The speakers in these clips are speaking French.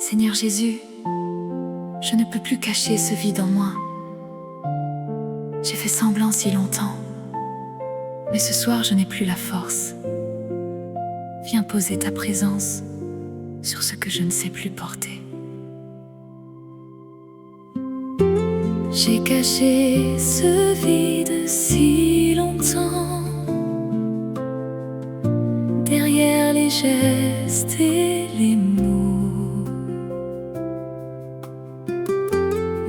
Seigneur Jésus, je ne peux plus cacher ce vide en moi. J'ai fait semblant si longtemps, mais ce soir je n'ai plus la force. Viens poser ta présence sur ce que je ne sais plus porter. J'ai caché ce vide si longtemps, derrière les gestes et les mots.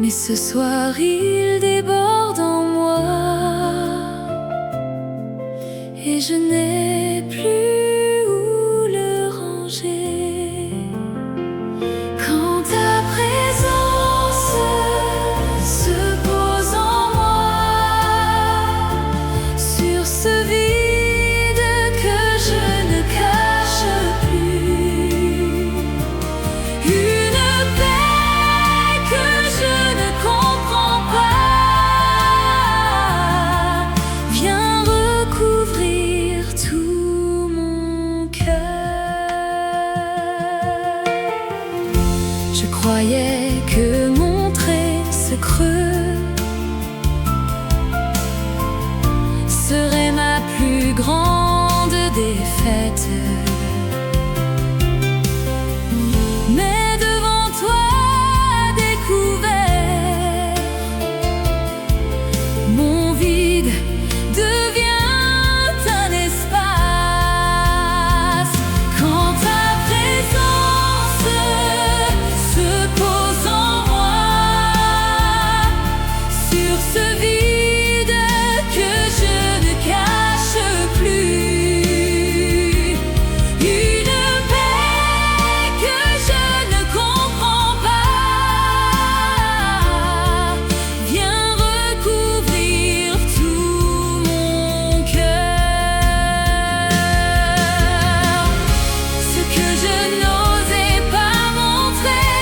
Mais ce soir il déborde en moi, et je n'ai plus où le ranger. Quand ta présence se pose en moi, sur ce vide que je ne cache plus, une paix que je ne comprends pas vient recouvrir tout mon cœur. Je croyais que montrer ce creux serait ma plus grande défaite. Mais devant toi découvert, mon vide devient un espace. Quand ta présence se pose en moi, sur ce vide que je ne cache plus, une paix que je ne comprends pas vient recouvrir tout mon cœur. Ce que je n'osais pas montrer,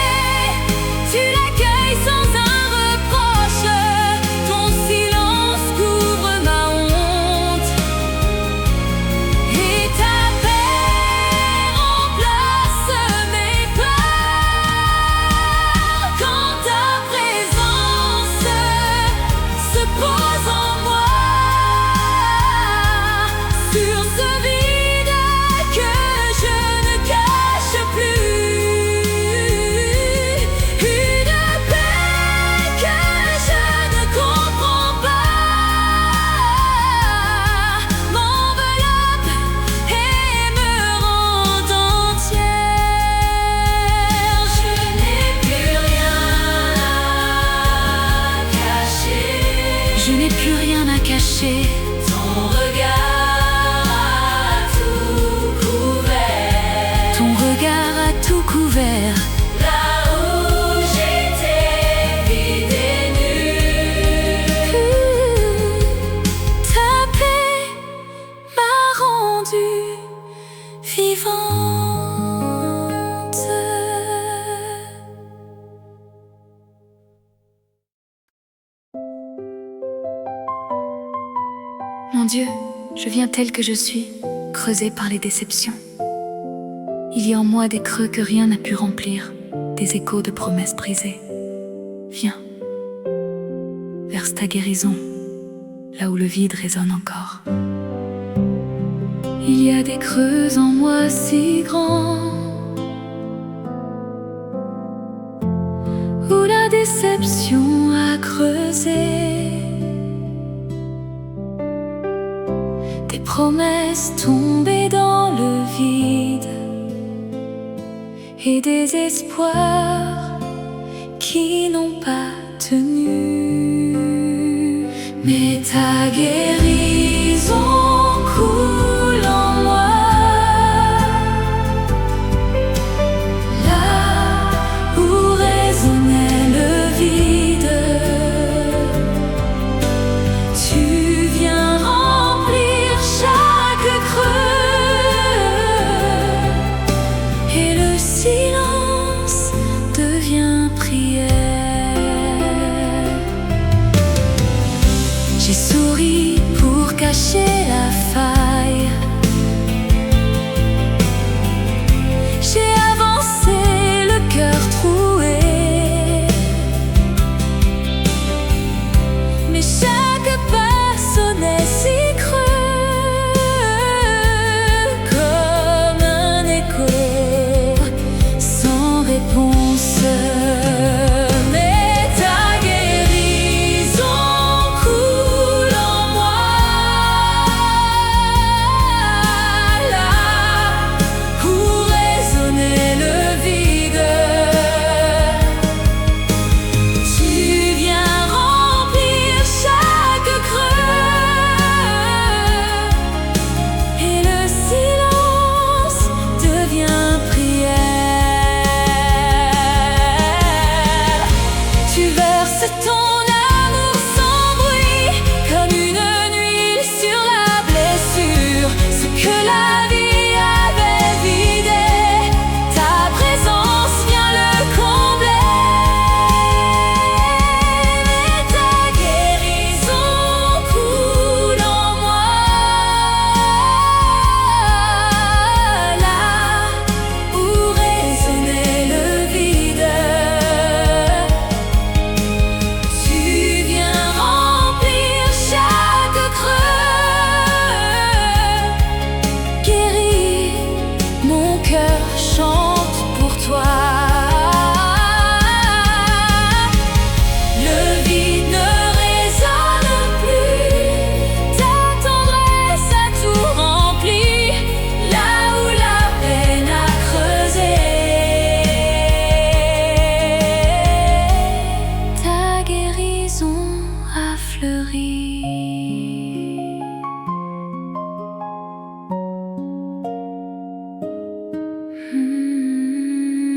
tu l'accueilles sans un reproche. Ton silence couvre ma honte, et ta paix remplace mes peurs. Quand ta présence se pose en moi, sur ce vide que je ne cache plus, une paix que je ne comprends pas m'enveloppe et me rend entière. Je n'ai plus rien à cacher. Je n'ai plus rien à cacher. Ton regard a tout couvert. Ton regard a tout couvert. Là où j'étais vide et nu, ta paix m'a rendue vivante. Mon Dieu, je viens tel que je suis, creusé par les déceptions. Il y a en moi des creux que rien n'a pu remplir, des échos de promesses brisées. Viens, verse ta guérison, là où le vide résonne encore. Il y a des creux en moi si grands, où la déception a creusé. Des promesses tombées dans le vide, et des espoirs qui n'ont pas tenu. Mais ta guérison coule en moi, là où résonnait le vide. Tu viens remplir chaque creux, et le silence devient prière. J'ai souri pour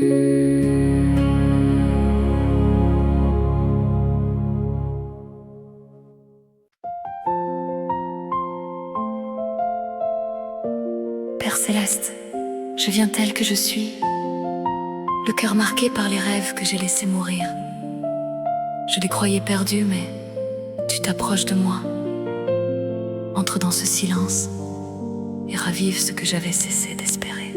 Père céleste, je viens tel que je suis, le cœur marqué par les rêves que j'ai laissés mourir. Je les croyais perdus, mais tu t'approches de moi. Entre dans ce silence et ravive ce que j'avais cessé d'espérer.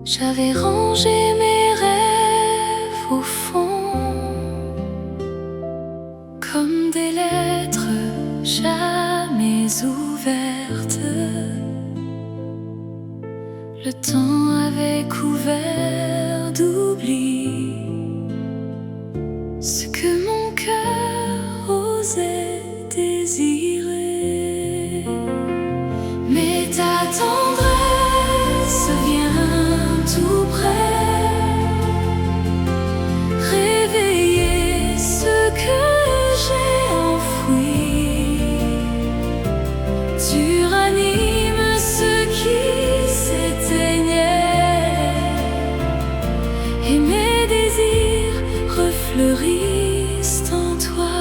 J'avais rangé mes rêves au fond, comme des lettres jamais ouvertes. Le temps avait couvert d'oubli ce que mon cœur osait désirer. Mais ta tendresse vient tout près, réveiller ce que j'ai enfoui. Tu ranimes ce qui s'éteignait, et mes désirs refleurissent en toi.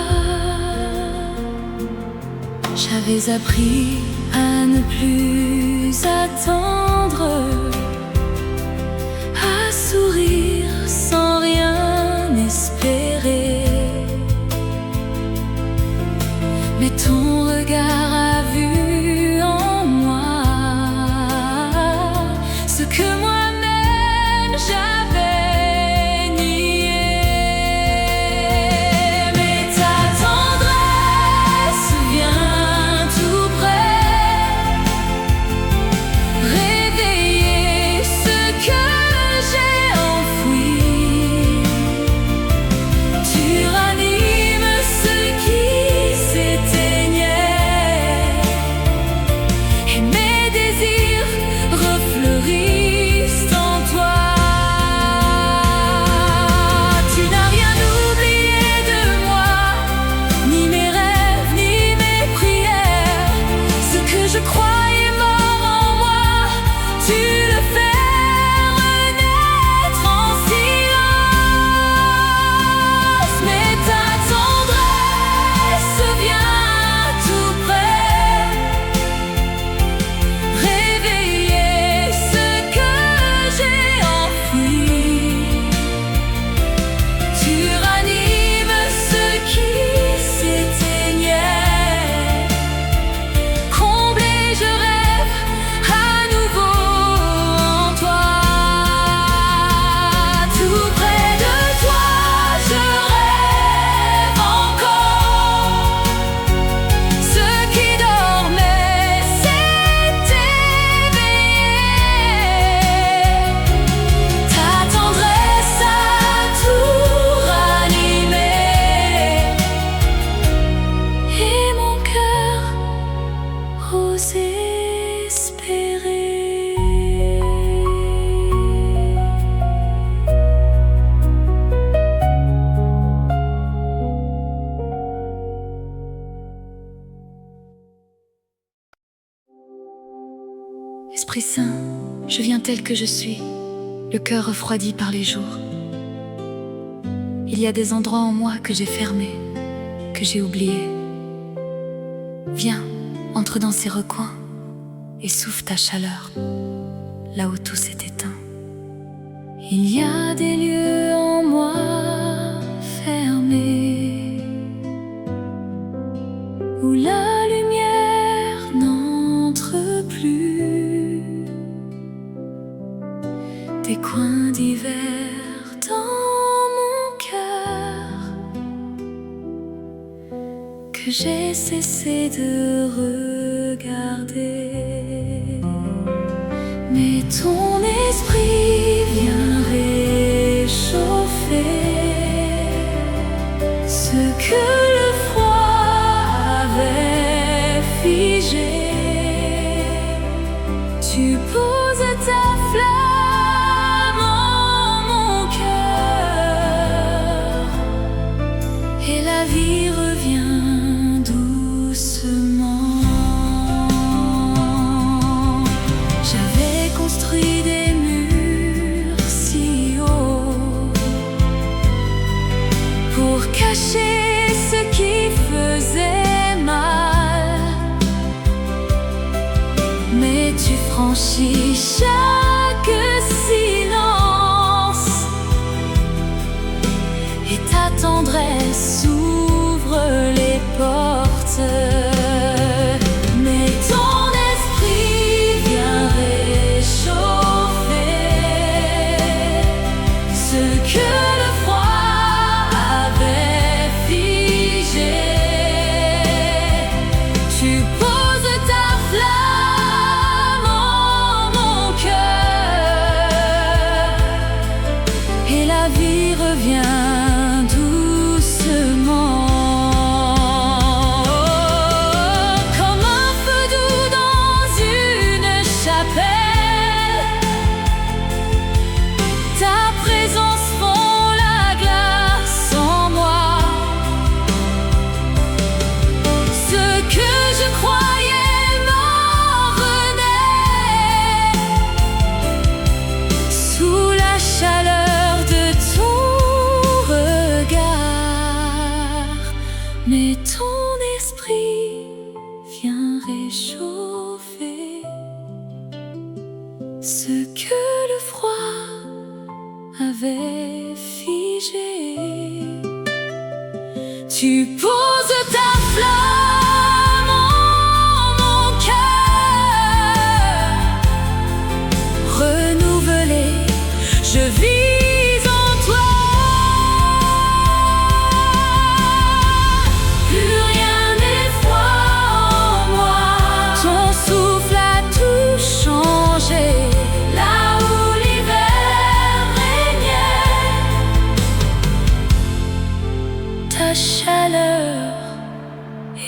J'avais appris à ne plus attendre, à sourire sans rien espérer. Mais ton regard a vu en moi ce que moi-même j'avais nié. Mais ta tendresse vient tout près, réveiller ce que j'ai enfoui. Tu ranimes ce qui s'éteignait, et mes désirs refleurissent en toi. Tu n'as rien oublié de moi, ni mes rêves, ni mes prières. Ce que je croyais mort en moi, tu le fais renaître en silence. Mais ta tendresse vient tout près, réveiller ce que j'ai enfoui. Tu ranimes ce qui s'éteignait, comblé je rêve à nouveau en toi. Tout près de toi je rêve encore, ce qui dormait s'est éveillé. Ta tendresse a tout ranimé, et mon cœur ose espérer. Esprit Saint, je viens tel que je suis, le cœur refroidi par les jours. Il y a des endroits en moi que j'ai fermés, que j'ai oubliés. Viens, entre dans ces recoins et souffle ta chaleur, là où tout s'est éteint. Il y a des lieux en moi fermés, où la lumière n'entre plus. Des coins d'hiver dans mon cœur que j'ai cessé de regarder. Mais ton esprit vient réchauffer ce que le froid avait figé. Tu poses ta flamme en mon cœur, et la vie revient doucement. J'avais construit des murs que le froid avait figé. Tu poses ta flamme en mon cœur, renouvelé, je vis en toi. Plus rien n'est froid en moi, ton souffle a tout changé. Là où l'hiver régnait, ta chaleur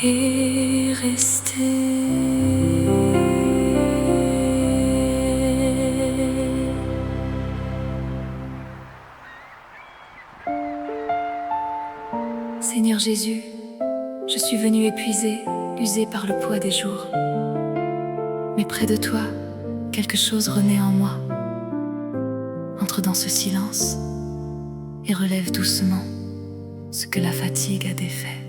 est restée. Seigneur Jésus, je suis venue épuisée, usée par le poids des jours. Mais près de toi, quelque chose renaît en moi. Entre dans ce silence et relève doucement ce que la fatigue a défait.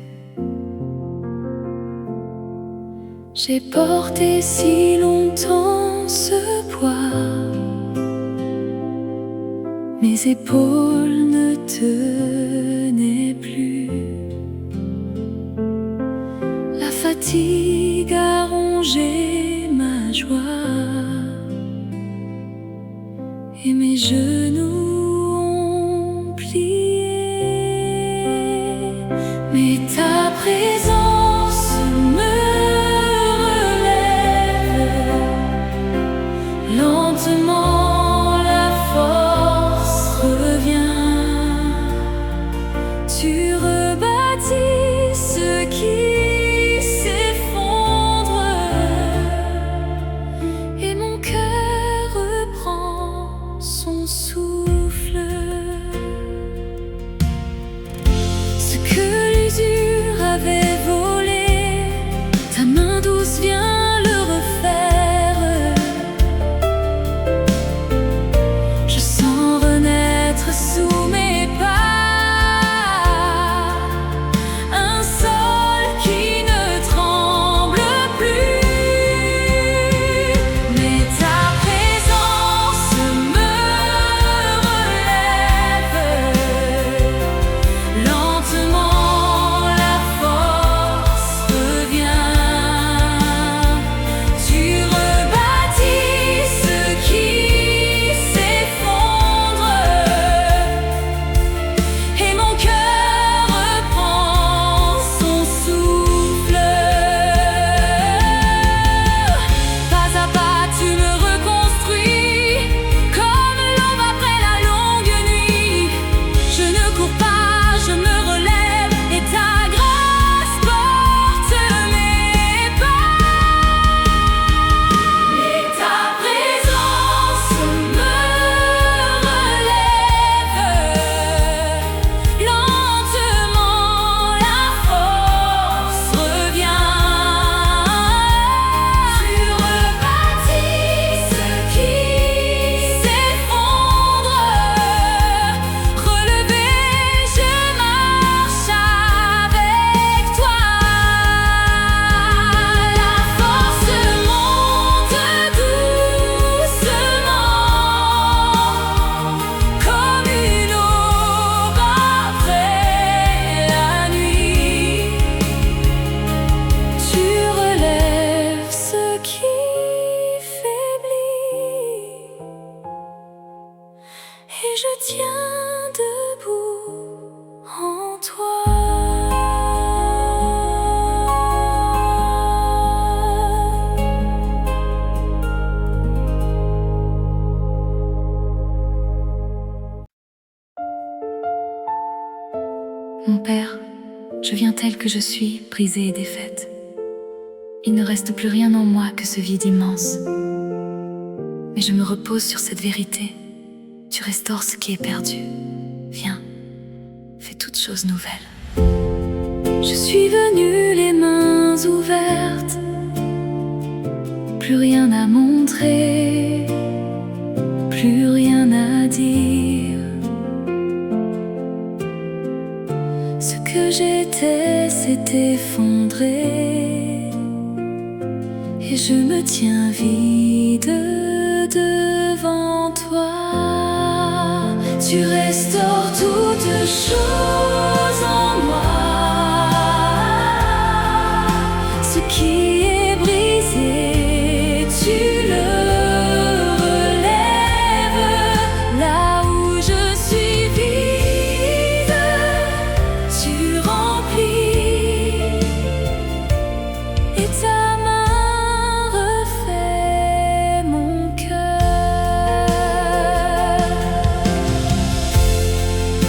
J'ai porté si longtemps ce poids, mes épaules ne tenaient plus. La fatigue a rongé ma joie et mes genoux ont plié. Mais ta présence me relève lentement, la force revient. Tu rebâtis ce qui s'effondre et mon cœur reprend son souffle. Ce que l'usure avait volé, ta main douce vient le refaire. Je sens renaître sous mes pas un sol qui ne tremble plus. Mais ta présence me relève lentement, la force revient. Tu rebâtis ce qui s'effondre et mon cœur reprend son souffle. Pas à pas tu me reconstruis comme l'aube après la longue nuit. Je ne cours pas, je me relève et ta grâce porte mes pas. Mais ta présence me relève lentement, la force revient. Tu rebâtis ce qui s'effondre. Relevé, je marche avec toi. La force monte doucement comme une aube après la nuit. Tu relèves ce qui faiblit et je tiens debout en toi. Mon Père, je viens tel que je suis, brisée et défaite. Il ne reste plus rien en moi que ce vide immense. Mais je me repose sur cette vérité. Tu restaures ce qui est perdu. Viens, fais toutes choses nouvelles. Je suis venue les mains ouvertes, plus rien à montrer, plus rien à dire. Ce que j'étais s'est effondré et je me tiens vide devant Tu restaures toutes choses en moi. Ce qui est brisé, tu le relèves. Là où je suis vide, tu remplis. Et ta main refait mon cœur.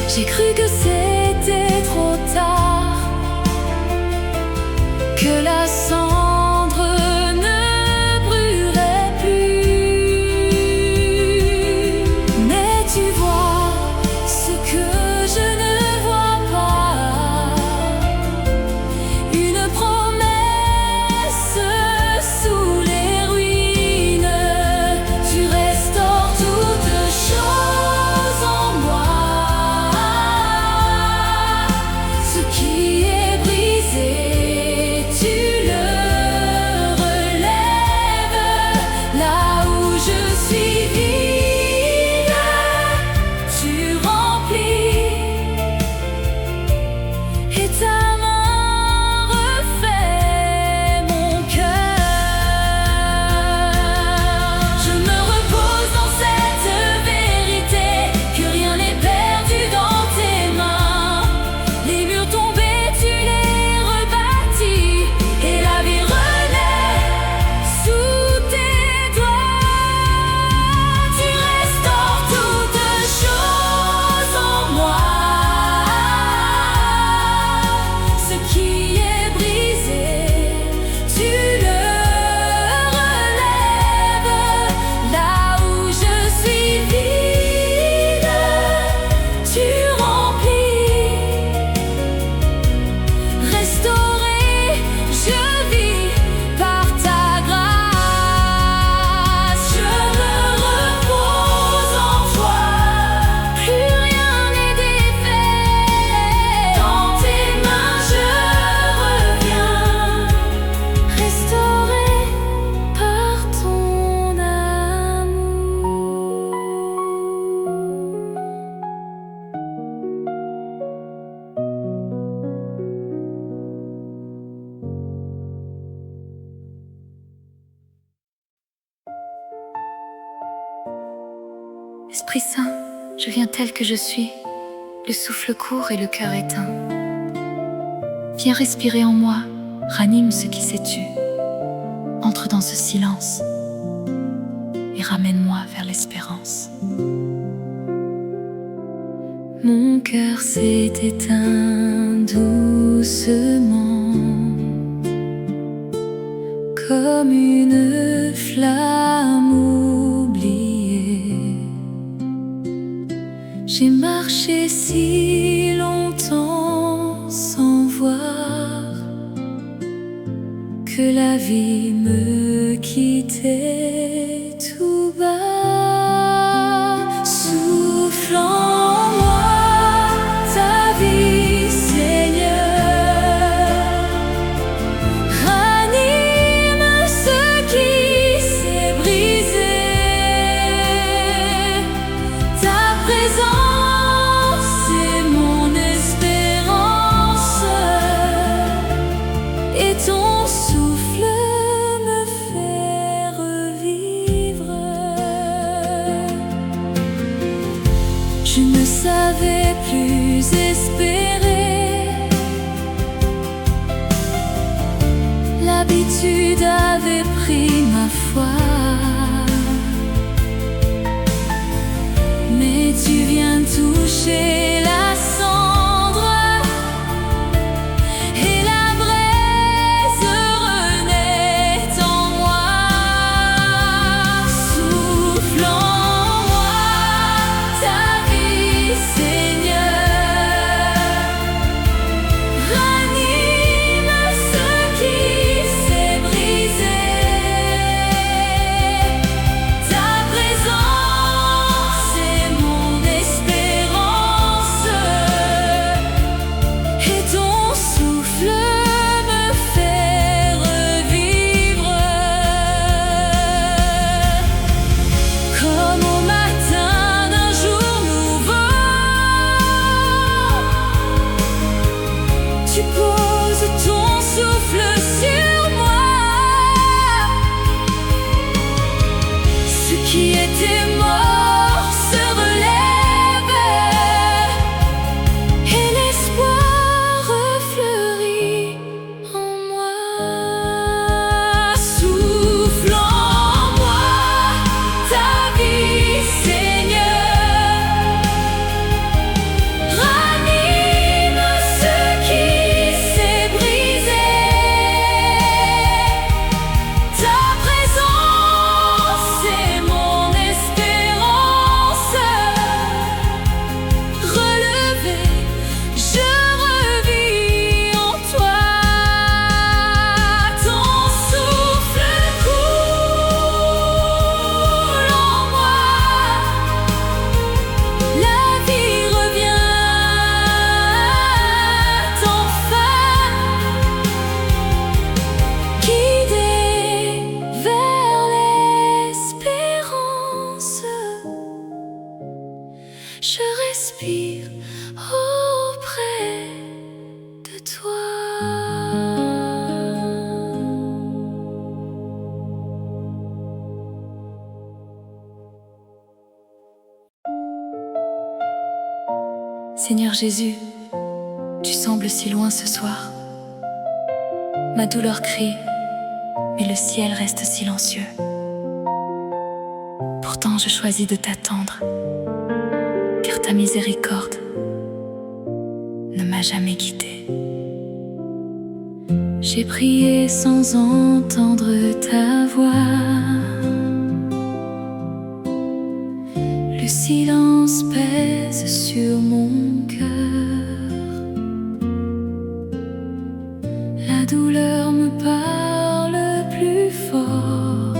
J'ai cru que c'était trop tard, que la cendre ne brûlerait plus. Mais tu vois ce que je ne vois pas, une promesse sous les ruines. Tu restaures toutes choses en moi. Ce qui est brisé, tu le relèves. Là où je suis vide, tu remplis. Et ta main refait mon cœur. Je me repose dans cette vérité, que rien n'est perdu dans tes mains. Les murs tombés, tu les rebâtis, et la vie renaît sous tes doigts. Tu restaures toutes choses en moi. Ce qui est brisé, tu le relèves. Là où je suis vide, tu remplis. Restauré, je vis par ta grâce. Je me repose en toi, plus rien n'est défait. Dans tes mains je reviens, restauré par ton amour. Esprit Saint, je viens tel que je suis, le souffle court et le cœur éteint. Viens respirer en moi, ranime ce qui s'est tu. Entre dans ce silence et ramène-moi vers l'espérance. Mon cœur s'est éteint doucement, comme une flamme oubliée. J'ai marché si longtemps sans voir que la vie me quittait tout bas. Souffle en moi ta vie, Seigneur. Ranime ce qui s'est brisé. Ta présence est mon espérance, et ton souffle me fait revivre. Je ne savais plus espérer, l'habitude avait pris ma foi. Mais tu viens toucher la cendre, et la braise renaît en moi. Souffle en moi ta vie, Seigneur. Ranime ce qui s'est brisé. Ta présence est mon espérance, je respire auprès de toi. Seigneur Jésus, tu sembles si loin ce soir. Ma douleur crie, mais le ciel reste silencieux. Pourtant je choisis de t'attendre, car ta miséricorde ne m'a jamais quitté. J'ai prié sans entendre ta voix. Le silence pèse sur mon cœur. La douleur me parle plus fort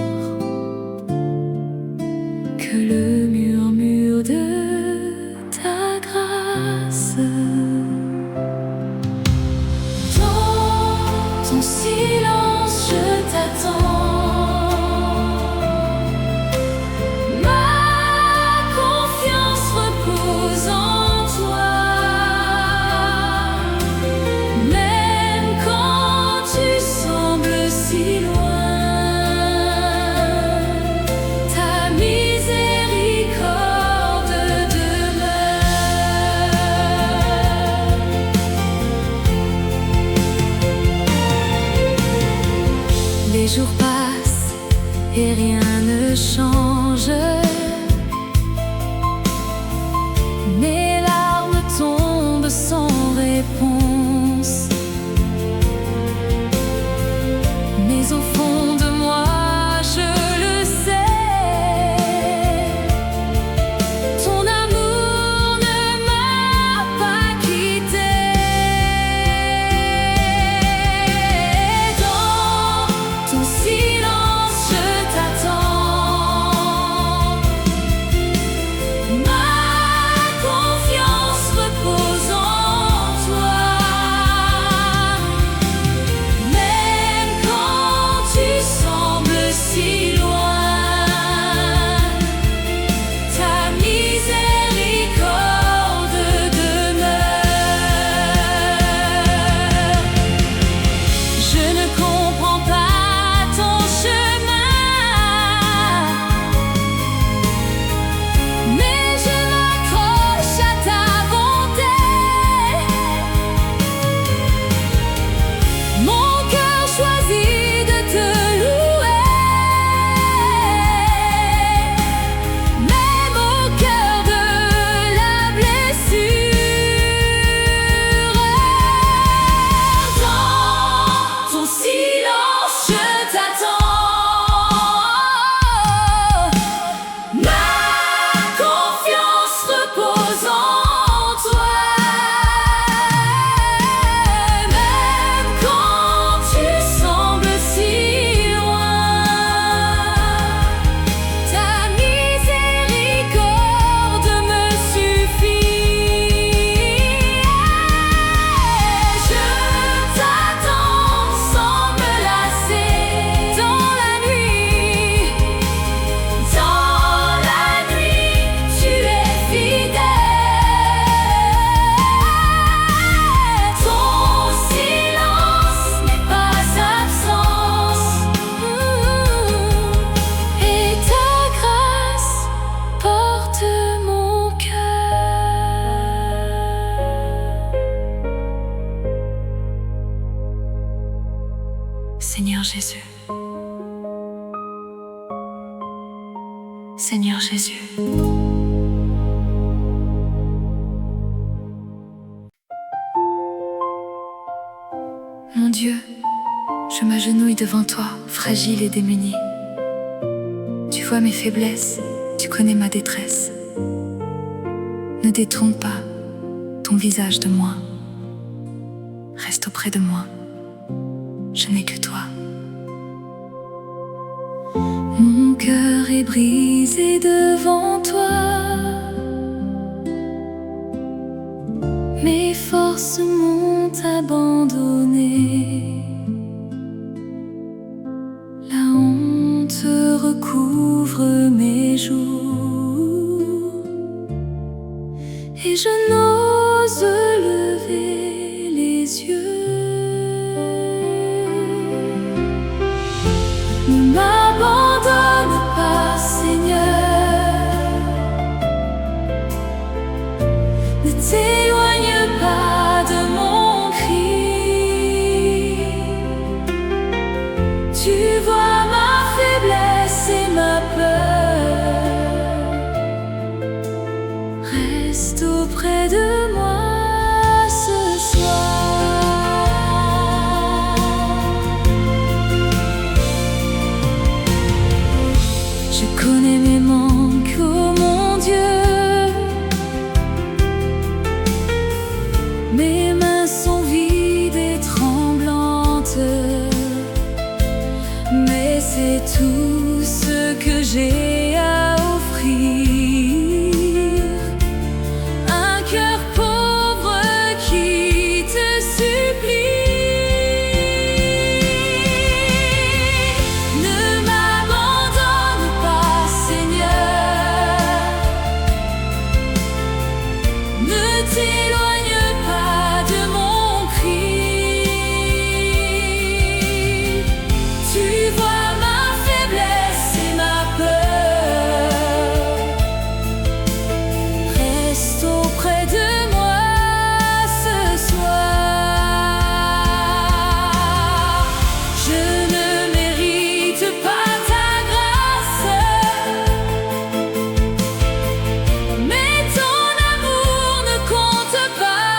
que le murmure de ta grâce. Dans ton silence, je t'attends. Les jours passent et rien ne change. Mes larmes tombent sans réponse. Mais au fond de moi, je le sais, ton amour ne m'a pas quitté. Ton silence, je t'attends. Ma confiance repose en toi. Même quand tu sembles si loin, ta miséricorde demeure. Je ne comprends pas ton chemin, mais je m'accroche à ta bonté. Mon cœur choisit de te louer, même au cœur de la blessure. Dans ton silence, je t'attends. Ma confiance repose en toi. Même quand tu sembles si loin, ta miséricorde me suffit. Je t'attends sans me lasser. Dans la nuit, tu es fidèle. Ton silence n'est pas absence, et ta grâce porte mon cœur. Seigneur Jésus, Seigneur Jésus. Mon Dieu, je m'agenouille devant toi, fragile et démunie. Tu vois mes faiblesses, tu connais ma détresse. Ne détourne pas ton visage de moi. Reste auprès de moi, je n'ai que toi. Mon cœur est brisé devant toi. Mes forces m'ont abandonné. La honte recouvre mes jours. et je n'ose lever les yeux. Ne m'abandonne pas, Seigneur, ne t'éloigne pas de mon cri. Tu vois ma faiblesse et ma peur, reste auprès de moi ce soir. Je connais mes manques, oh mon Dieu. Mes mains sont vides et tremblantes, mais c'est tout ce que j'ai à offrir. Un cœur pauvre qui te supplie. Ne m'abandonne pas, Seigneur, ne t'éloigne pas de mon cri. Tu vois ma faiblesse et ma peur, reste auprès de moi ce soir. Je ne mérite pas ta grâce, mais ton amour ne compte pas.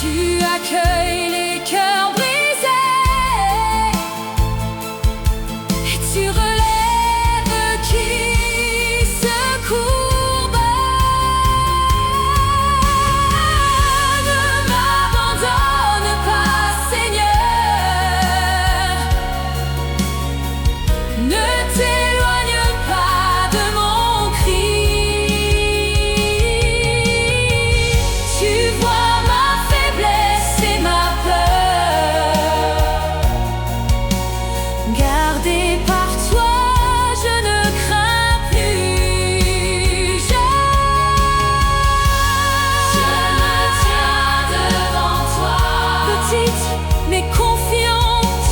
Tu accueilles les cœurs brisés et tu relèves qui se courbent. Ne m'abandonne pas, Seigneur, ne t'éloigne pas de mon cri. Tu vois ma faiblesse et ma peur, gardé par toi, je ne crains plus. Je me tiens devant toi, petite mais confiante,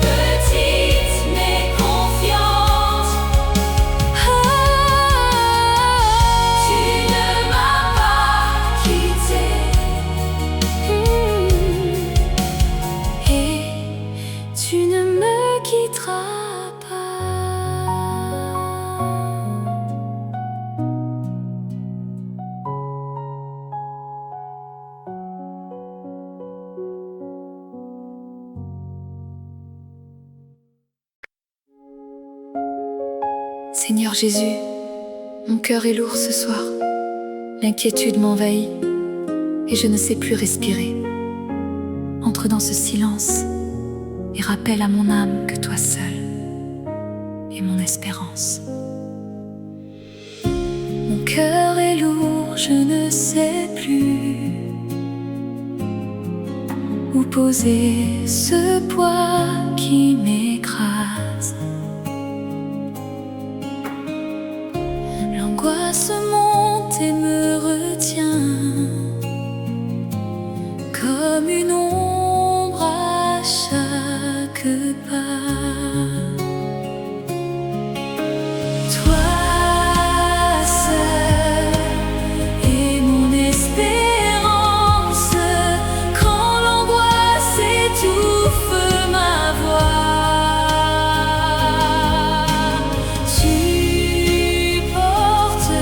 petite mais confiante. Tu ne m'as pas quitté, et tu ne me quitteras pas. Seigneur Jésus, mon cœur est lourd ce soir. L'inquiétude m'envahit et je ne sais plus respirer. Entre dans ce silence et rappelle à mon âme que toi seul est mon espérance. Mon cœur est lourd, je ne sais plus où poser ce poids qui m'écrase. L'angoisse monte et me retient comme une ombre à chaque pas. Toi seul est mon espérance quand l'angoisse étouffe ma voix. Tu portes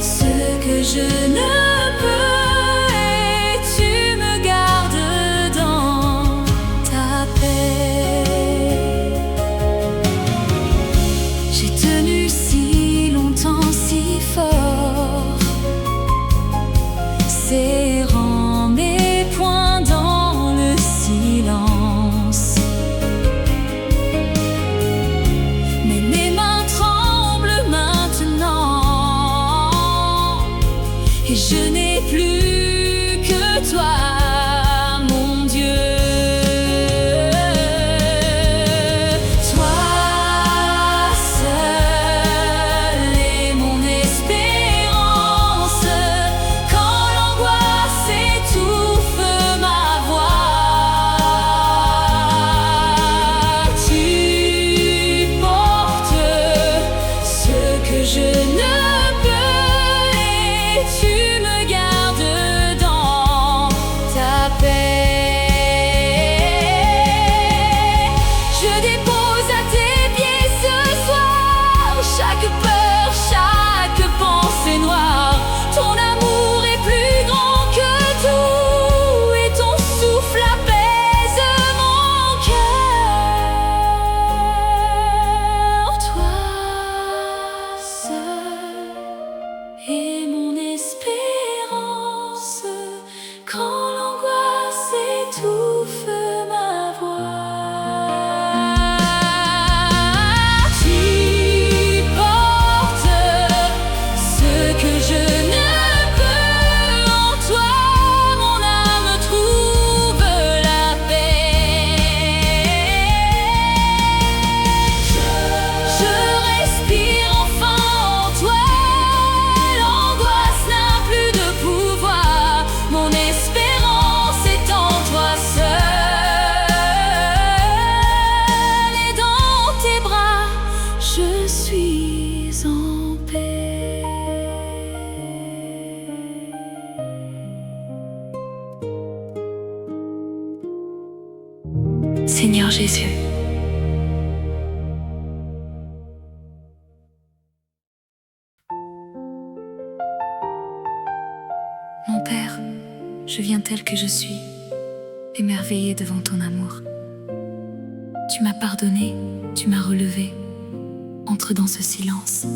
ce que je ne peux et tu me gardes dans ta paix. J'ai tenu si longtemps, si fort, serrant mes poings dans le silence. Mais mes mains tremblent maintenant et je n'ai plus que toi, mon Dieu. Toi seul Seigneur Jésus. Mon Père, je viens tel que je suis, émerveillé devant ton amour. Tu m'as pardonné, tu m'as relevé. Entre dans ce silence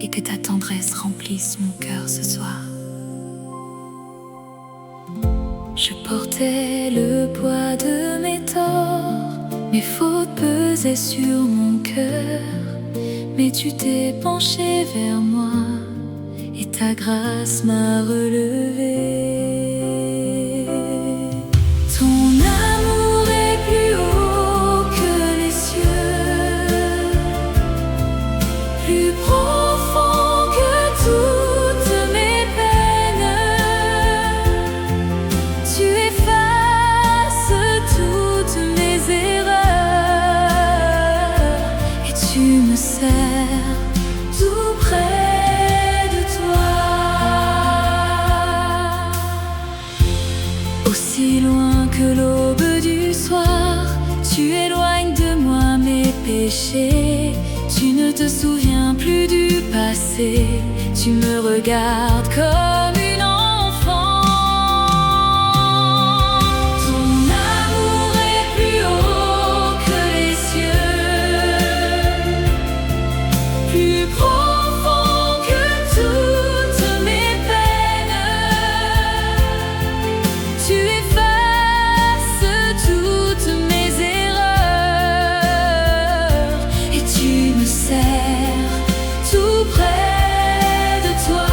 et que ta tendresse remplisse mon cœur ce soir. Je portais le poids de mes torts, mes fautes pesaient sur mon cœur, mais tu t'es penché vers moi et ta grâce m'a relevé. Ton amour est plus haut que les cieux, plus profond que toutes mes peines. Tu effaces toutes mes erreurs et tu me serres tout près de toi. Aussi loin que l'aube du soir, tu éloignes de moi mes péchés. Tu ne te souviens plus du passé, tu me regardes comme une enfant. Ton amour est plus haut que les cieux, plus profond que toutes mes peines. Tu effaces toutes mes erreurs et tu me serres tout près de toi.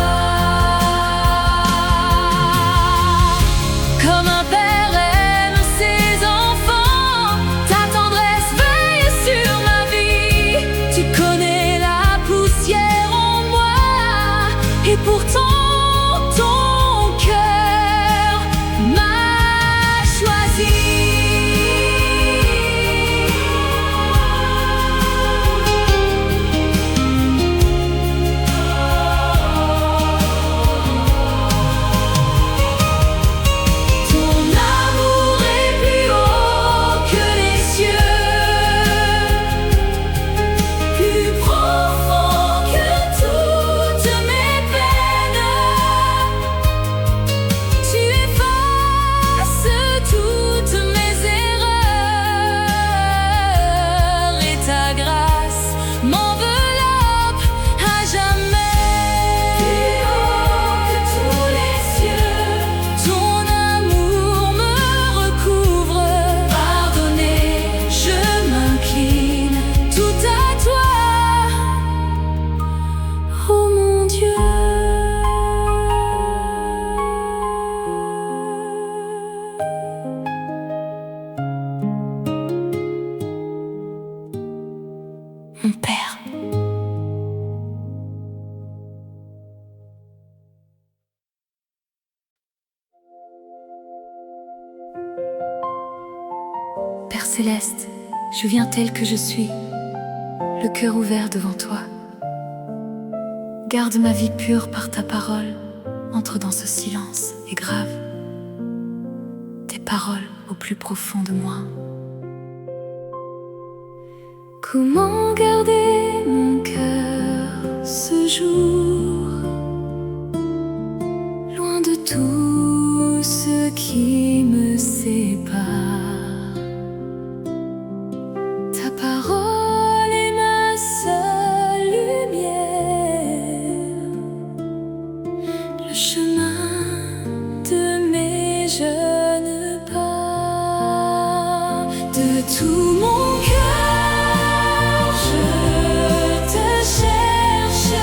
Comme un père aime ses enfants, ta tendresse veille sur ma vie. Tu connais la poussière en moi et pourtant ton cœur m'a choisi. Ton amour est plus haut que les cieux, plus profond que toutes mes peines. Tu effaces toutes mes erreurs et ta grâce m'enveloppe à jamais. Plus haut que tous les cieux, ton amour me recouvre. Pardonné, je m'incline tout à toi, oh mon Dieu. Mon Père. Père céleste, je viens tel que je suis, le cœur ouvert devant toi. Garde ma vie pure par ta parole, entre dans ce silence et grave tes paroles au plus profond de moi. Comment garder mon cœur ce jour, loin de tout ce qui me sépare? Ta parole est ma seule lumière, le chemin de mes jeunes pas. De tout mon cœur, je te cherche.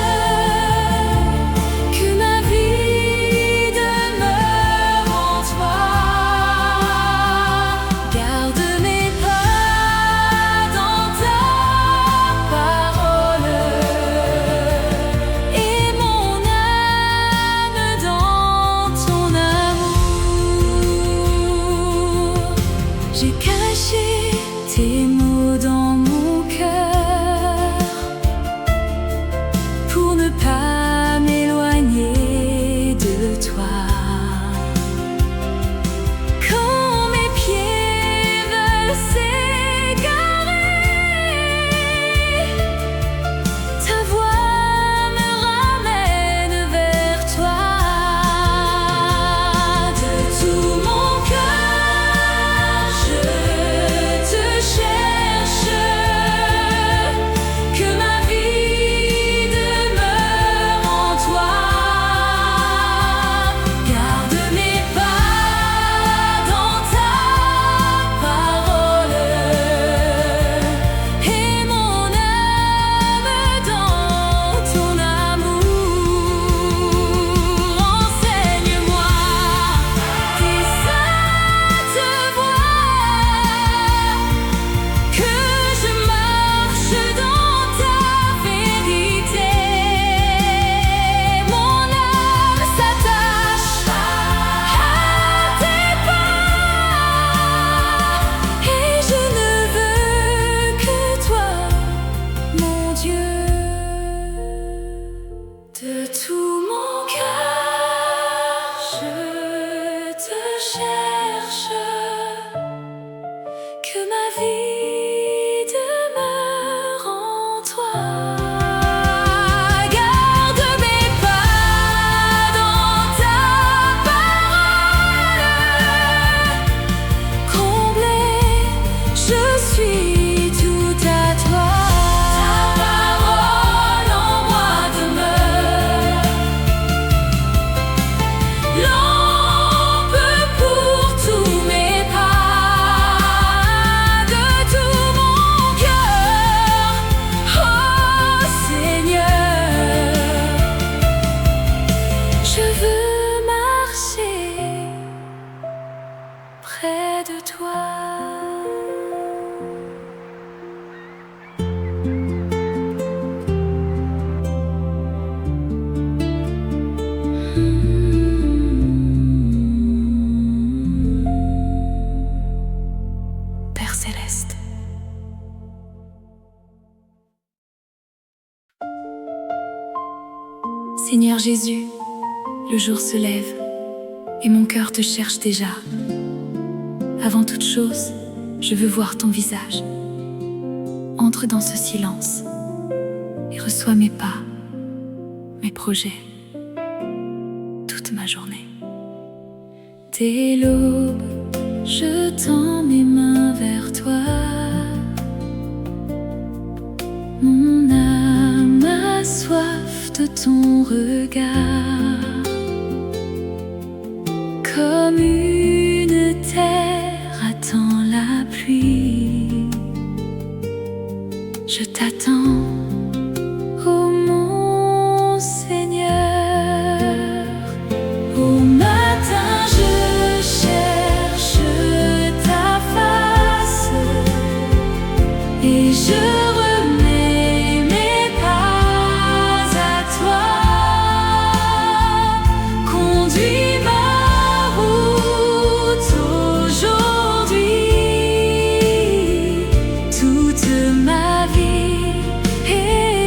Garde mes pas dans ta parole. Comblé, je suis tout à toi. Ta parole en moi demeure. Lampe pour tous mes pas, de tout mon cœur, oh Seigneur. Je veux marcher près de toi. Père céleste. Seigneur Jésus, le jour se lève et mon cœur te cherche déjà. Avant toute chose, je veux voir ton visage. Entre dans ce silence et reçois mes pas, mes projets, toute ma journée. Dès l'aube, je tends mes mains vers toi. Mon âme a soif de ton regard. Comme une terre attend la pluie, je t'attends, ô mon Seigneur. Au matin je cherche ta face et je remets mes pas à toi. Conduis ma route aujourd'hui, toute ma vie est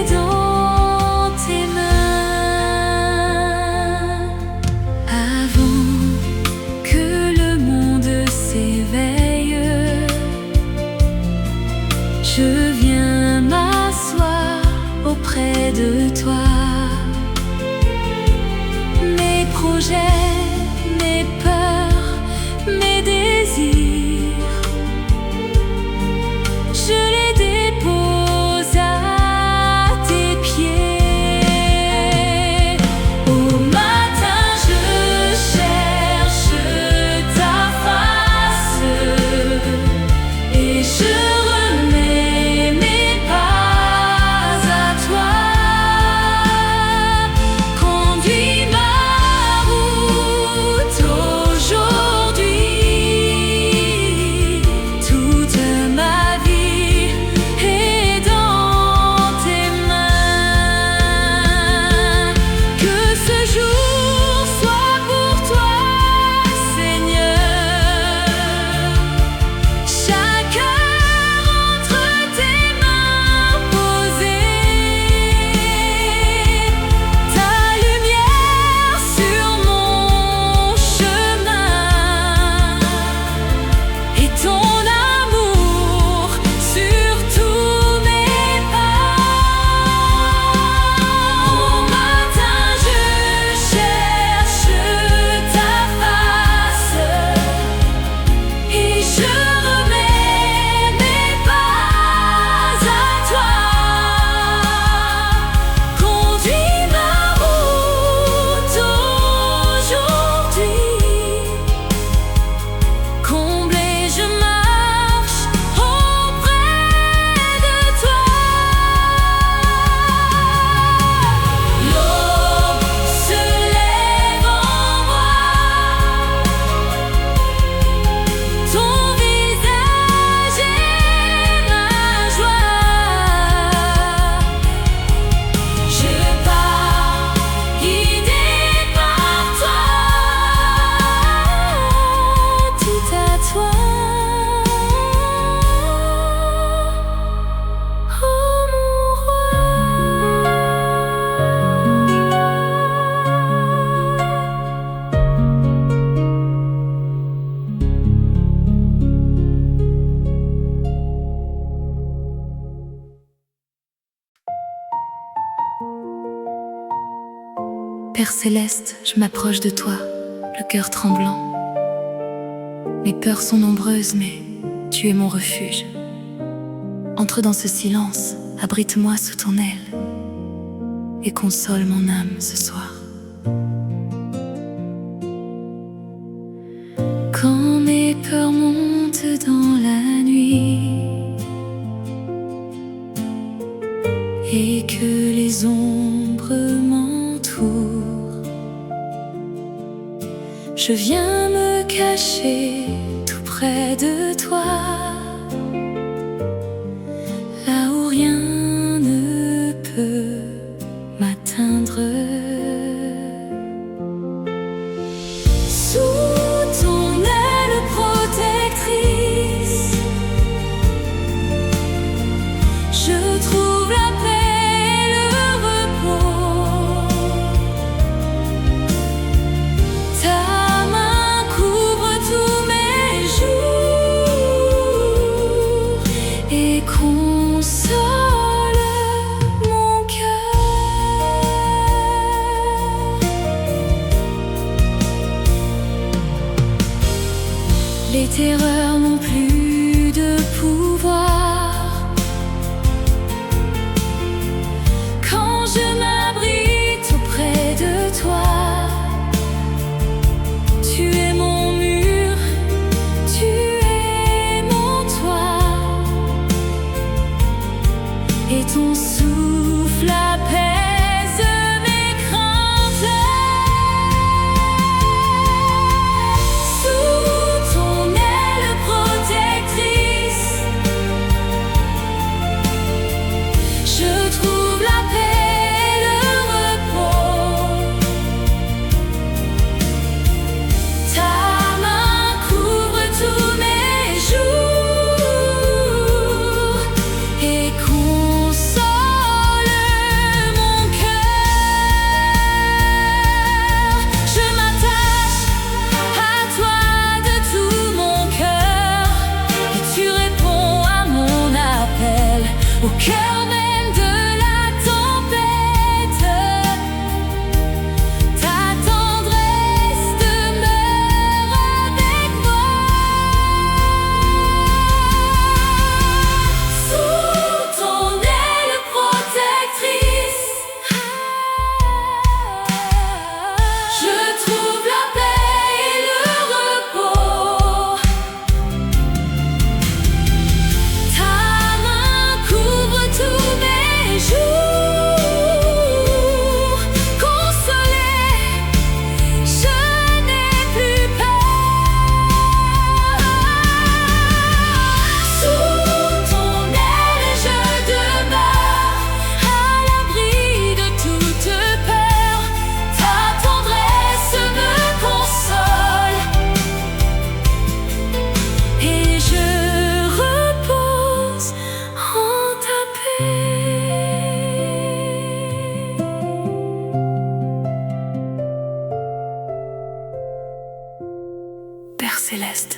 Père céleste, je m'approche de toi, le cœur tremblant. Mes peurs sont nombreuses, mais tu es mon refuge. Entre dans ce silence, abrite-moi sous ton aile et console mon âme ce soir. Quand mes peurs montent dans la nuit et que les ombres m'entourent, je viens me cacher tout près de toi, là où rien ne peut m'atteindre. Sous ton aile protectrice, je trouve la paix et le repos. Ta main couvre tous mes jours et console mon cœur. Les terreurs n'ont plus de pouvoir quand je m'abrite auprès de toi. Tu es mon mur, tu es mon toit, et ton souffle apaise mes craintes. Sous ton aile protectrice, je trouve la paix et le repos. Ta main couvre tous mes jours et console mon cœur. Je m'attache à toi de tout mon cœur et tu réponds à mon appel au cœur même de la tempête. Ta tendresse demeure avec moi. Sous ton aile protectrice, je trouve la paix et le repos. Ta main couvre tous mes jours. Consolée, je n'ai plus peur. Sous ton aile, je demeure à l'abri de toute peur. Ta tendresse me console et je repose en ta paix. Père céleste,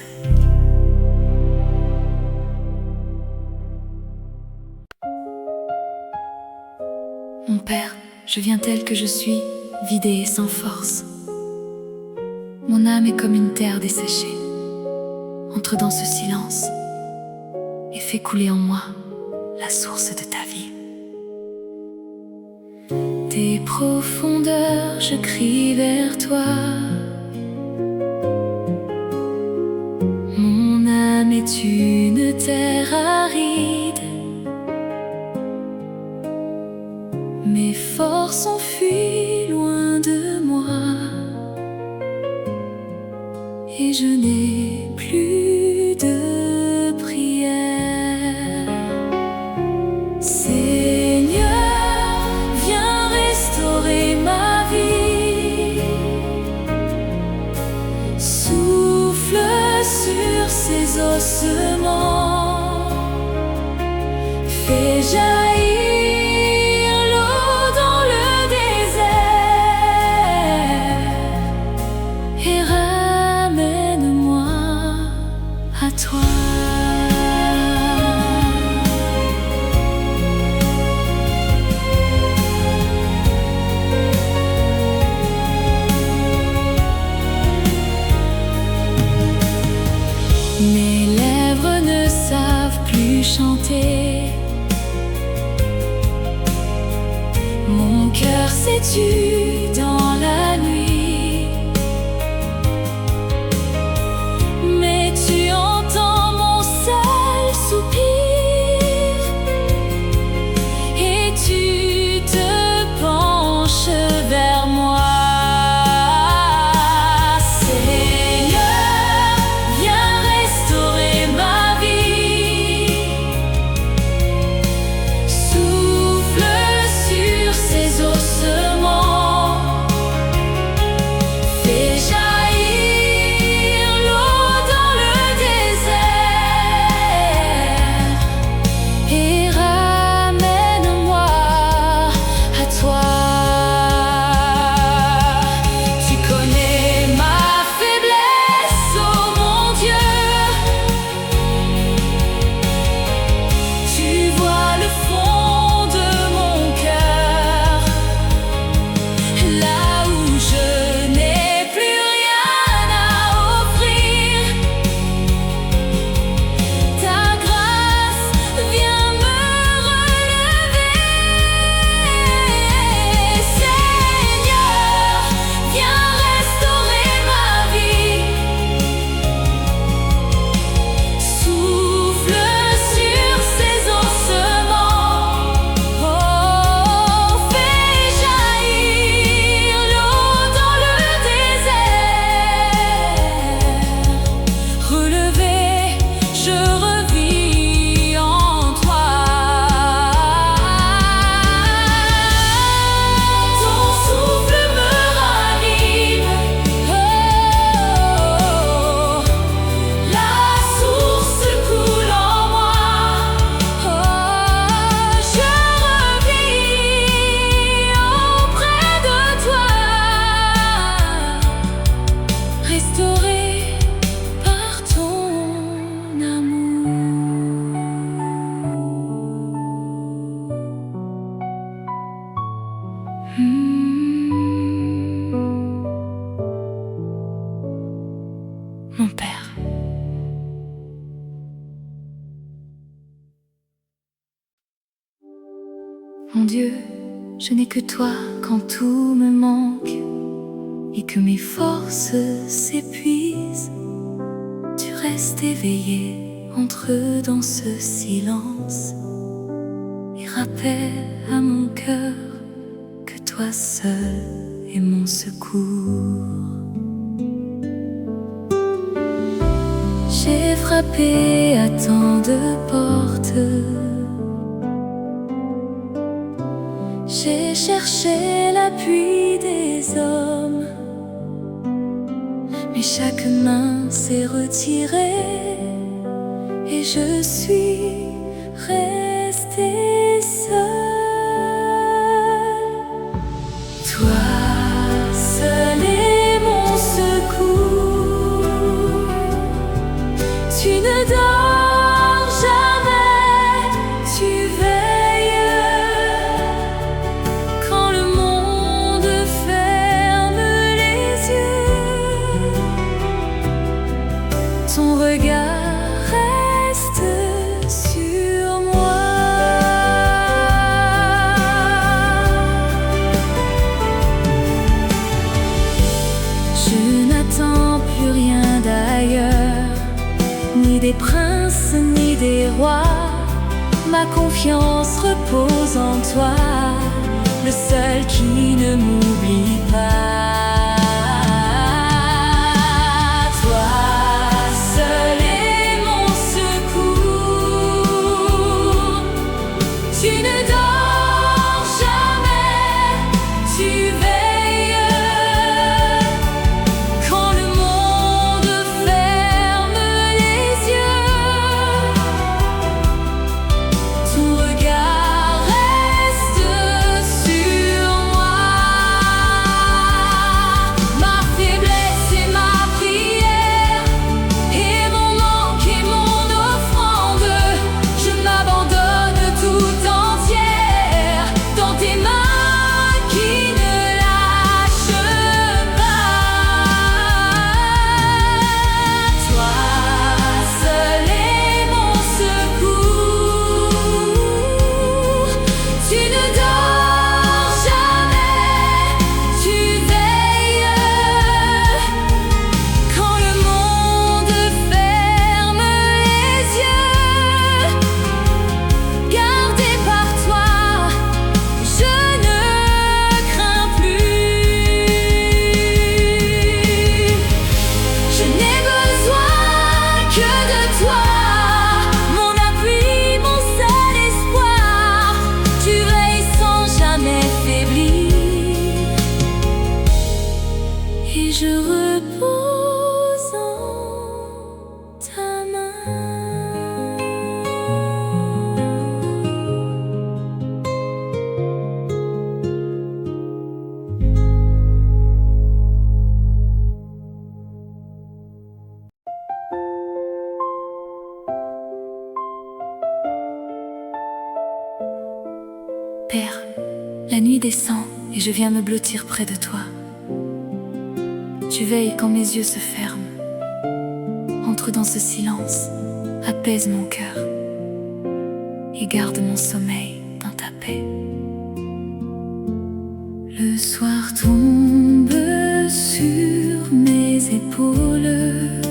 mon Père, je viens tel que je suis, vidé et sans force. Mon âme est comme une terre desséchée. Entre dans ce silence et fais couler en moi la source de ta vie. Des profondeurs, je crie vers toi. Mon âme est une terre aride. Mes forces s'enfuient loin de moi et je n'ai plus de prière. Seigneur, viens restaurer ma vie. Souffle sur ces ossements. Fais jaillir l'eau dans le désert et ramène-moi Mon cœur s'est tu dans la nuit, mais tu entends mon seul soupir et tu te penches vers moi. Seigneur, viens restaurer ma vie. Souffle sur ces ossements, fais jaillir l'eau dans le désert et ramène-moi à toi. Tu connais ma faiblesse, oh mon Dieu. Tu vois le fond de mon cœur, là où je n'ai plus rien à offrir. Ta grâce vient me relever. Seigneur, viens restaurer ma vie. Souffle sur ces ossements, oh, fais jaillir l'eau dans le désert. Relevé, je revis en toi. Ton souffle me ranime, oh, la source coule en moi, oh, je revis auprès de toi, restauré par ton amour. Mon père. Mon Dieu, je n'ai que toi quand tout me manque et que mes forces s'épuisent. Tu restes éveillé, entre dans ce silence et rappelle à mon cœur que toi seul es mon secours. J'ai frappé à tant de portes, j'ai cherché l'appui des hommes, mais chaque main s'est retirée et je suis restée seule. Toi seul est mon secours. Tu ne dors jamais, tu veilles quand le monde ferme les yeux. Ton regard reste sur moi. Je n'attends plus rien d'ailleurs, ni des princes, ni des rois. Ma confiance repose en toi, le seul qui ne m'oublie pas. Toi seul est mon secours. Tu ne dors jamais, tu veilles quand le monde ferme les yeux. Ton regard reste sur moi. La nuit descend et je viens me blottir près de toi. Tu veilles quand mes yeux se ferment. Entre dans ce silence, apaise mon cœur et garde mon sommeil dans ta paix. Le soir tombe sur mes épaules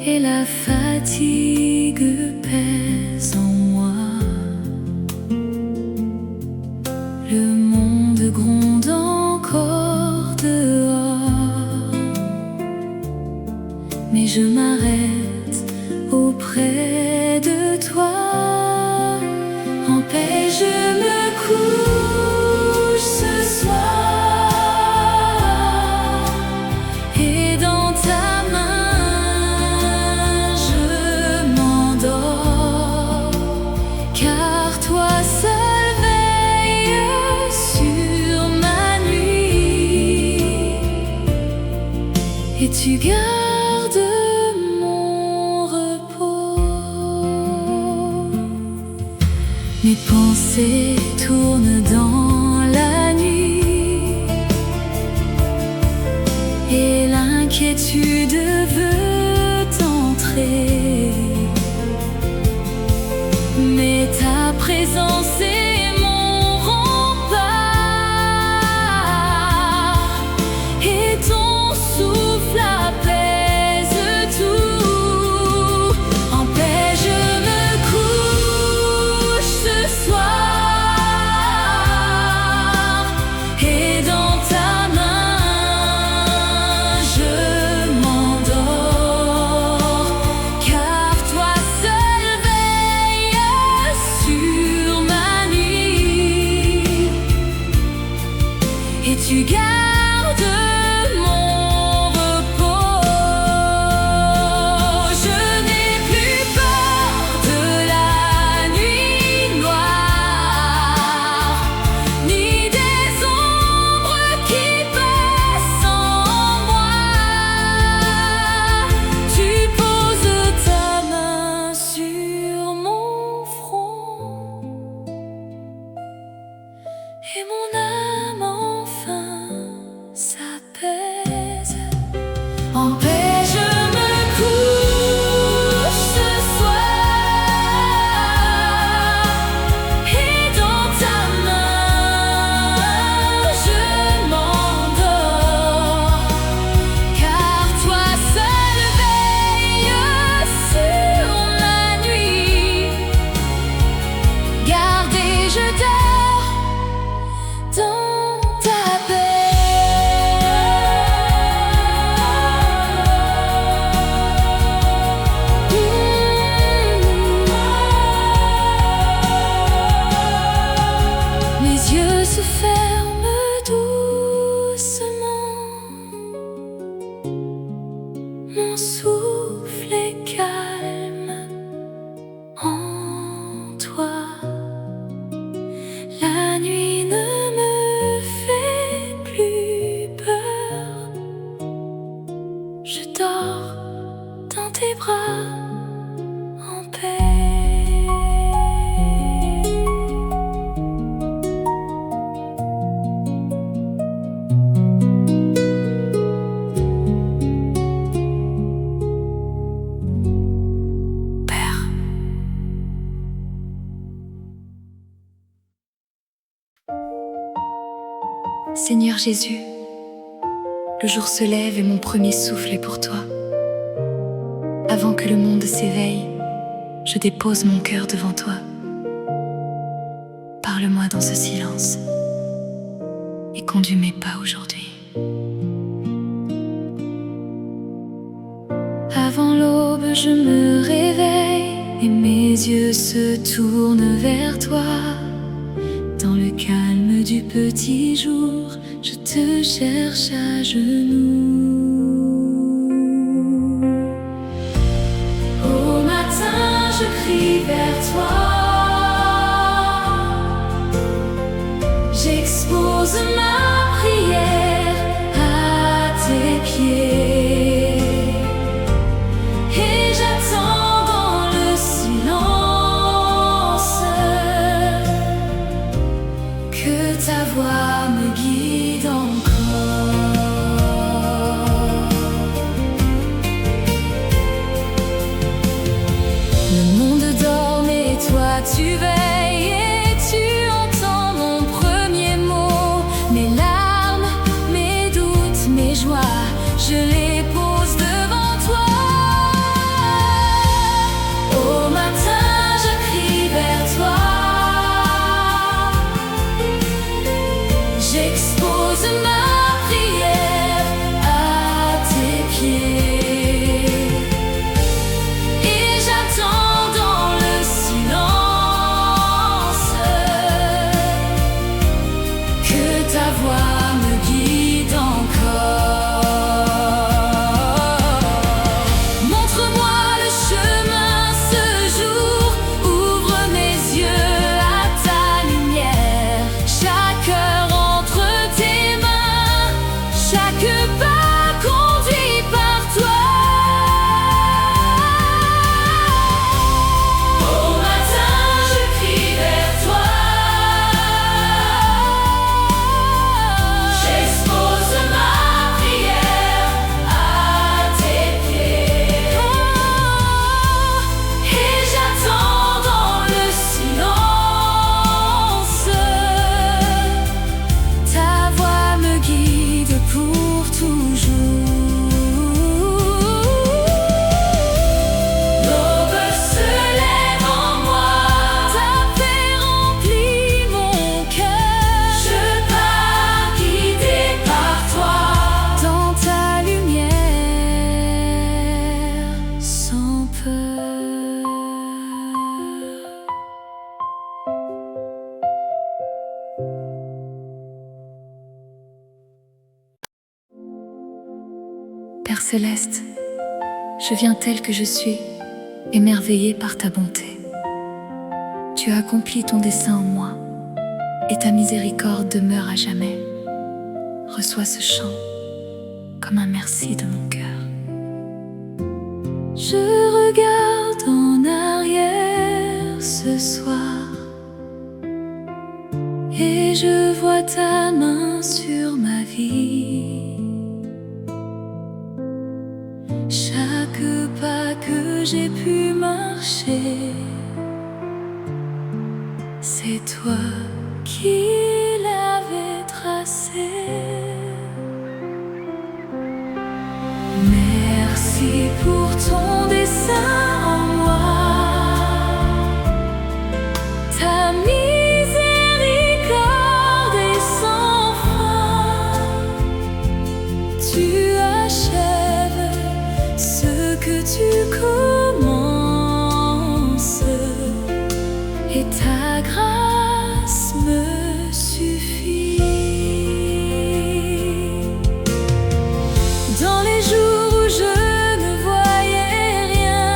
et la fatigue pèse en moi. Le monde gronde encore dehors, mais je m'arrête auprès de toi. En paix je me couche ce soir, et dans ta main je m'endors, car toi seul veille sur ma nuit, et tu gardes mon repos. Mes pensées tournent dans la nuit, et l'inquiétude veut entrer, mais ta présence est mon rempart, et ton souffle apaise tout. En paix je me couche ce soir, et dans ta main je m'endors, car toi seul veille sur ma nuit, et tu gardes mon repos. Je n'ai plus peur de la nuit noire, ni des ombres qui passent en moi. Tu poses ta main sur mon front, et mon âme enfin s'apaise. En paix je me couche ce soir, et dans ta main je m'endors, car toi seul veille sur ma nuit. Garde et je dors dans ta paix. Mes yeux se ferment doucement, mon souffle est calme en toi. La nuit ne me fait plus peur, je dors dans tes bras en paix. Père. Seigneur Jésus, le jour se lève et mon premier souffle est pour toi. Avant que le monde s'éveille, je dépose mon cœur devant toi. Parle-moi dans ce silence et conduis mes pas aujourd'hui. Avant l'aube, je me réveille et mes yeux se tournent vers toi. Dans le calme du petit jour, je te cherche à genoux. Au matin, je crie vers toi. J'expose ma prière à tes pieds, et j'attends dans le silence ta voix me guide encore. Le monde dort mais toi tu veilles et tu entends mon premier mot. Mes larmes, mes doutes, mes joies, je les pose devant toi. Au matin je crie vers toi, j'expose ma prière à tes pieds et j'attends dans le silence que ta voix me guide encore. Montre-moi le chemin ce jour, ouvre mes yeux à ta lumière. Chaque heure entre tes mains, chaque pas conduit par toi. Au matin je crie vers toi, j'expose ma prière à tes pieds et j'attends dans le silence. Ta voix me guide pour toujours. L'aube se lève en moi, ta paix remplit mon cœur. Je pars guidé par toi, dans ta lumière, sans peur. Père céleste, je viens tel que je suis, émerveillé par ta bonté. Tu as accompli ton dessein en moi, et ta miséricorde demeure à jamais. Reçois ce chant comme un merci de mon cœur. Je regarde en arrière ce soir, et je vois ta main sur ma vie. Chaque pas que j'ai pu marcher, c'est toi qui l'avais tracé. Merci pour ton dessein en moi, ta miséricorde est sans fin. Tu achèves ce que tu commences, et ta grâce me suffit. Dans les jours où je ne voyais rien,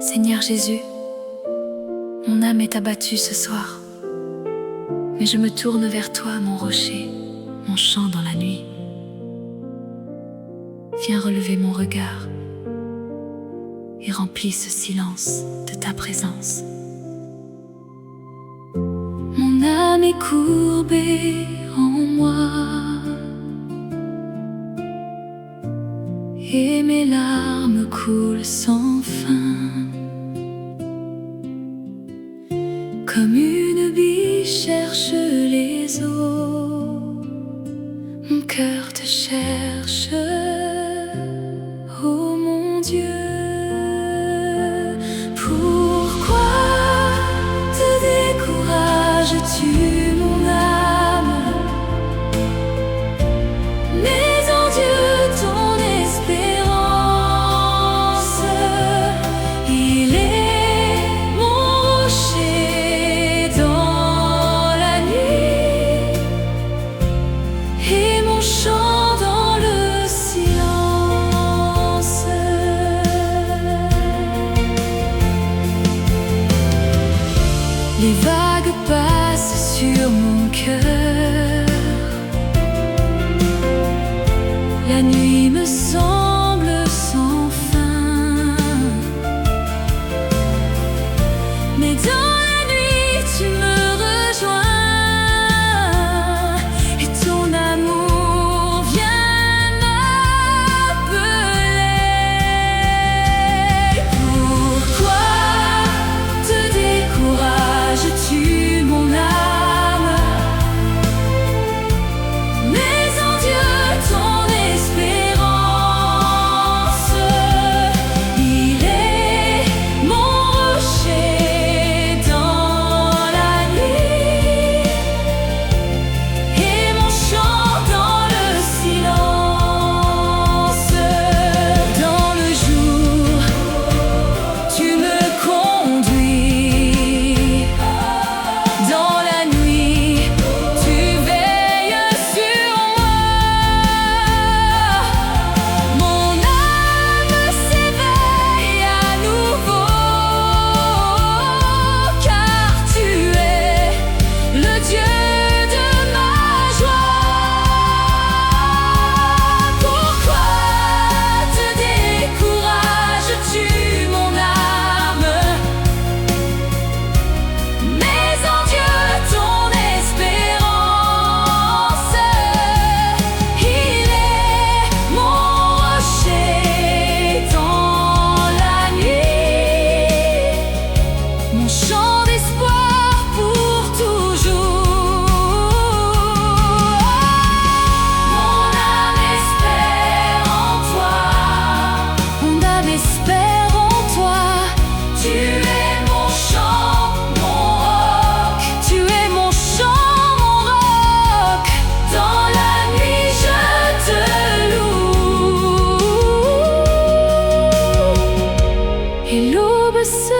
Seigneur Jésus, mon âme est abattue ce soir, mais je me tourne vers toi, mon rocher, mon chant dans la nuit. Viens relever mon regard et remplis ce silence de ta présence. Mon âme est courbée en moi et mes larmes coulent sans fin. Comme une bille cherche les eaux, mon cœur te cherche, ô mon Dieu. Pourquoi te décourages-tu, mon âme? Mais en Dieu ton espérance, il est mon rocher dans la nuit et mon chant dans le silence. Les vagues passent sur mon cœur, la nuit me semble sans fin, mais dans la nuit tu me rejoins et ton amour vient m'appeler. Pourquoi te décourages-tu, mon âme? Mais en Dieu ton espérance, il est mon rocher dans la nuit et mon chant dans le silence. Dans le jour, tu me conduis, dans la nuit, tu veilles sur moi. Mon âme s'éveille à nouveau, car tu es le Dieu de ma joie. Pourquoi te décourages-tu, mon âme? Mais en Dieu ton espérance, il est mon rocher dans la nuit, mon chant d'espoir pour toujours. Mon âme espère en toi, mon âme espère en toi. Tu es mon chant, mon roc, tu es mon chant, mon roc. Dans la nuit je te loue et l'aube se